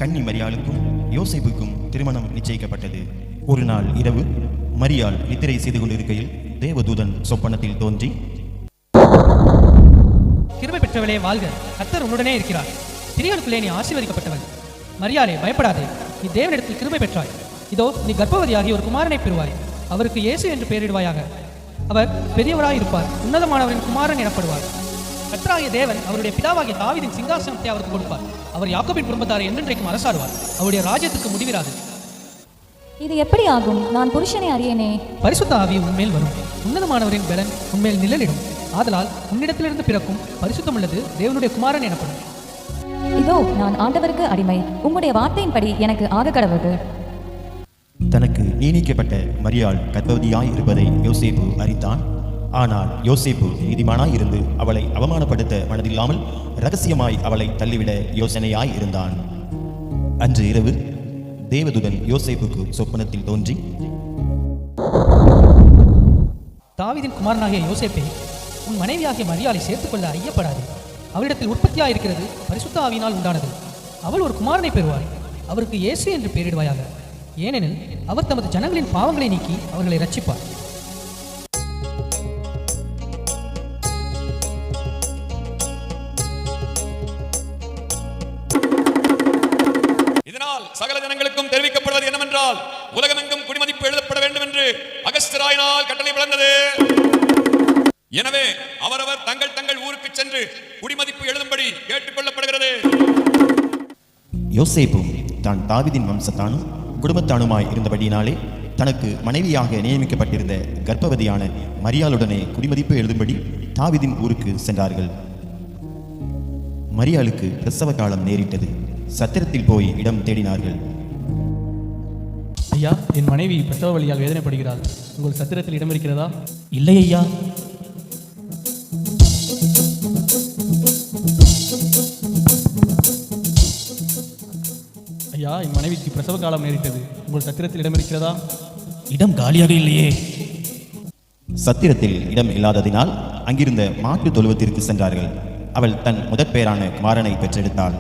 கன்னி மரியாளுக்கும் யோசேப்புக்கும் திருமணம் நிச்சயிக்கப்பட்டது. ஒரு நாள் இரவு மரியாள் நித்திரை செய்து கொண்டிருக்கையில் தேவதூதன் சொப்பனத்தில் தோன்றி, கிருபை பெற்றவளே வாழ்க, கர்த்தர் உன்னுடனே இருக்கிறார், ஸ்திரீகளுக்குள்ளே நீ ஆசீர்வதிக்கப்பட்டவள். மரியாளே பயப்படாதே, நீ தேவனிடத்தில் கிருபை பெற்றாய். இதோ நீ கர்ப்பவதியாகி ஒரு குமாரனை பெறுவாய், அவருக்கு இயேசு என்று பெயரிடுவாயாக. அவர் பெரியவராய் இருப்பார், உன்னதமானவரின் குமாரன் எனப்படுவார். கர்த்தராகிய தேவன் அவருடைய பிதாவாகிய தாவீதின் சிங்காசனத்தை அவருக்கு கொடுப்பார். அவர் யாக்கோபின் குடும்பத்தாரை என்றென்றைக்கும் அரசாடுவார், அவருடைய ராஜ்யத்துக்கு முடிவிராது. இது எப்படி ஆகும்? நான் புருஷனை அறியேனே. பரிசுத்த ஆவி உன்மேல் வரும், உன்னதமானவரின் பலன் உன்மேல் நிழலிடும். ஆதலால் உன்னிடத்திலிருந்து பிறக்கும் பரிசுத்தம் உள்ளது தேவனுடைய குமாரன் எனப்படும். இதோ நான் ஆண்டவருக்கு அடிமை, உம்முடைய வார்த்தையின்படி எனக்கு ஆக கடவுது. தனக்கு நியமிக்கப்பட்ட மரியாள் கர்ப்பவதியாய் இருப்பதை யோசேப்பு அறிந்தான். ஆனால் யோசேப்பு நீதிமானாய் இருந்து அவளை அவமானப்படுத்த மனதில்லாமல் இரகசியமாய் அவளை தள்ளிவிட யோசனையாய் இருந்தான். அன்று இரவு தேவதூதன் யோசேப்புக்கு சொப்பனத்தில் தோன்றி, தாவீதின் குமாரனாகிய யோசேப்பே, உன் மனைவியாகிய மரியாளை சேர்த்துக்கொள்ள ஐயப்படாது. அவளிடத்தில் உற்பத்தியாயிருக்கிறது பரிசுத்த ஆவியினால் உண்டானது. அவள் ஒரு குமாரனை பெறுவாள், அவருக்கு இயேசு என்று பெயரிடுவாயாக. ஏனெனில் அவர் தமது ஜனங்களின் பாவங்களை நீக்கி அவர்களை ரட்சிப்பார். இதனால் சகல ஜனங்களுக்கும் தெரிவிக்கப்படுவது என்னவென்றால், உலகமெங்கும் குடிமதிப்பு எழுதப்பட வேண்டும் என்று அகஸ்தியராயினால் கட்டளை பிறந்தது. எனவே அவரவர் தங்கள் தங்கள் ஊருக்கு சென்று குடிமதிப்பு எழுதும்படி கேட்டுக்கொள்ளப்படுகிறது. யோசேப்பும் தான் தாவீதின் வம்சத்தானும் குடும்பத்தானுமாய் இருந்தபடியினாலே தனக்கு மனைவியாக நியமிக்கப்பட்டிருந்த கர்ப்பவதியான மரியாளுடனே குடிமதிப்பு எழுதும்படி தாவீதின் ஊருக்கு சென்றார்கள். மரியாளுக்கு பிரசவ காலம் நேரிட்டது. சத்திரத்தில் போய் இடம் தேடினார்கள். ஐயா, என் மனைவி பிரசவ வலியால் வேதனைப்படுகிறாள், உங்கள் சத்திரத்தில் இடம் இருக்கிறதா? இல்லை ஐயா. ஐயா, என் மனைவிக்கு பிரசவ காலம் நேரிட்டது, உங்கள் சத்திரத்தில் இடம் இருக்கிறதா? இடம் காலியாக இல்லையே. சத்திரத்தில் இடம் இல்லாததினால் அங்கிருந்த மாட்டு தொழுவத்திற்கு சென்றார்கள். அவள் தன் முதற் பேரான குமாரனை பெற்றெடுத்தாள்.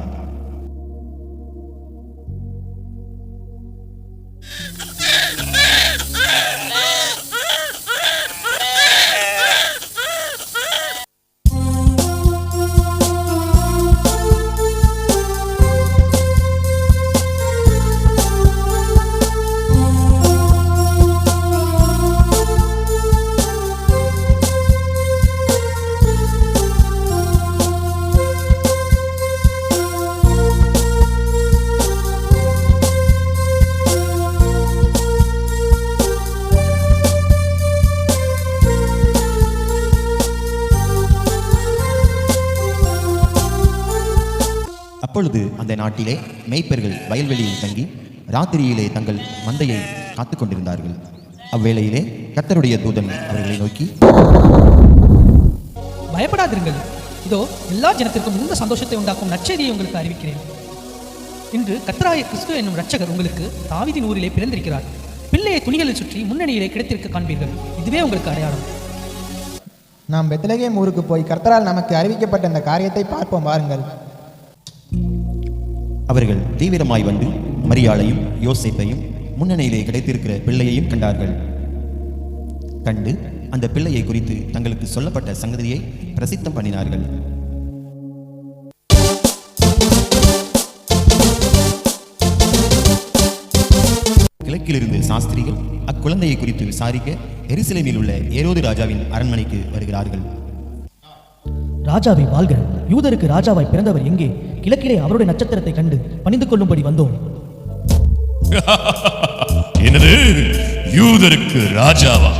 அப்பொழுது அந்த நாட்டிலே மேய்ப்பர்கள் வயல்வெளியில் தங்கி ராத்திரியிலே தங்கள் மந்தையை காத்து கொண்டிருந்தார்கள். அவ்வேளையிலே கர்த்தருடைய தூதன் அவர்களை நோக்கி, பயப்படாதிருங்கள், இதோ எல்லா ஜனத்திற்கும் மிகுந்த சந்தோஷத்தை உண்டாக்கும் நற்செய்தியை உங்களுக்கு அறிவிக்கிறேன். இன்று கர்த்தராகிய கிறிஸ்து என்னும் இரட்சகர் உங்களுக்கு தாவீதின் ஊரிலே பிறந்திருக்கிறார். பிள்ளையை துணிகளில் சுற்றி முன்னணியிலே கிடைத்திருக்க காண்பீர்கள். இதுவே உங்களுக்கு அடையாளம். நாம் பெத்லகேம் ஊருக்கு போய் கர்த்தரால் நமக்கு அறிவிக்கப்பட்ட இந்த காரியத்தை பார்ப்போம் வாருங்கள். அவர்கள் தீவிரமாய் வந்து மரியாளையும் யோசேப்பையும் முன்னணியிலே கிடைத்திருக்கிற பிள்ளையையும் கண்டார்கள். கண்டு அந்த பிள்ளையை குறித்து தங்களுக்கு சொல்லப்பட்ட சங்கதியை பிரசித்தம் பண்ணினார்கள். கிழக்கிலிருந்து சாஸ்திரிகள் அக்குழந்தையை குறித்து விசாரிக்க எருசலேமில் உள்ள ஏரோது ராஜாவின் அரண்மனைக்கு வருகிறார்கள். ராஜாவை வாழ்க, யூதருக்கு ராஜாவாய் பிறந்தவர் எங்கே? கிழக்கிலே அவருடைய நட்சத்திரத்தை கண்டு பணிந்து கொள்ளும்படி வந்தோம். என்னது, யூதருக்கு ராஜாவா?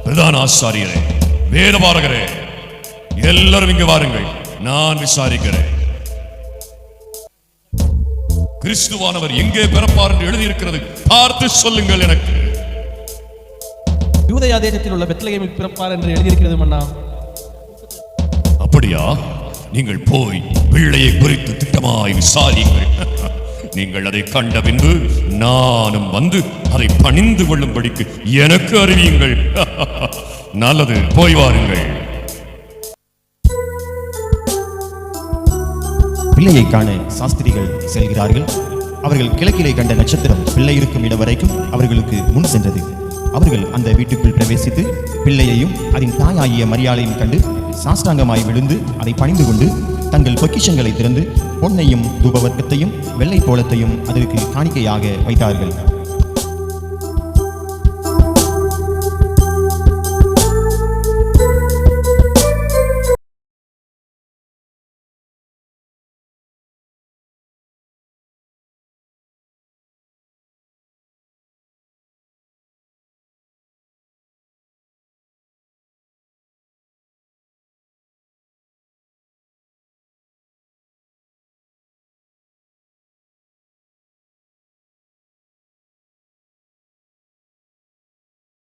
பிரதான ஆசாரியரே, வேதபாரகரே, எல்லாரும் இங்கு வாருங்கள், நான் விசாரிக்கிறேன். கிறிஸ்துவானவர் எங்கே பிறப்பார் என்று எழுதியிருக்கிறது, பார்த்து சொல்லுங்கள் எனக்கு. யூதயா தேசத்தில் உள்ள பெத்லகேமில் பிறப்பார் என்று எழுதியிருக்கிறது மன்னா. அப்படியா? நீங்கள் போய் பிள்ளையை குறித்து திட்டமாய் விசாரியுங்கள். நீங்கள் அதை கண்ட பின்பு நானும் வந்து அதை பணிந்து கொள்ளும்படிக்கு எனக்கு அறிவியுங்கள். நல்லது, போய் வாருங்கள். பிள்ளையை காண சாஸ்திரிகள் செல்கிறார்கள். அவர்கள் கிழக்கிலே கண்ட நட்சத்திரம் பிள்ளை இருக்கும் இடம் வரைக்கும் அவர்களுக்கு முன் சென்றது. அவர்கள் அந்த வீட்டுக்குள் பிரவேசித்து பிள்ளையையும் அதன் தாயாகிய மரியாளையும் கண்டு சாஷ்டாங்கமாய் விழுந்து அதை பணிந்து கொண்டு தங்கள் பொக்கிஷங்களை திறந்து பொன்னையும் தூபவர்க்கத்தையும் வெள்ளை போலத்தையும் அதற்கு காணிக்கையாக வைத்தார்கள்.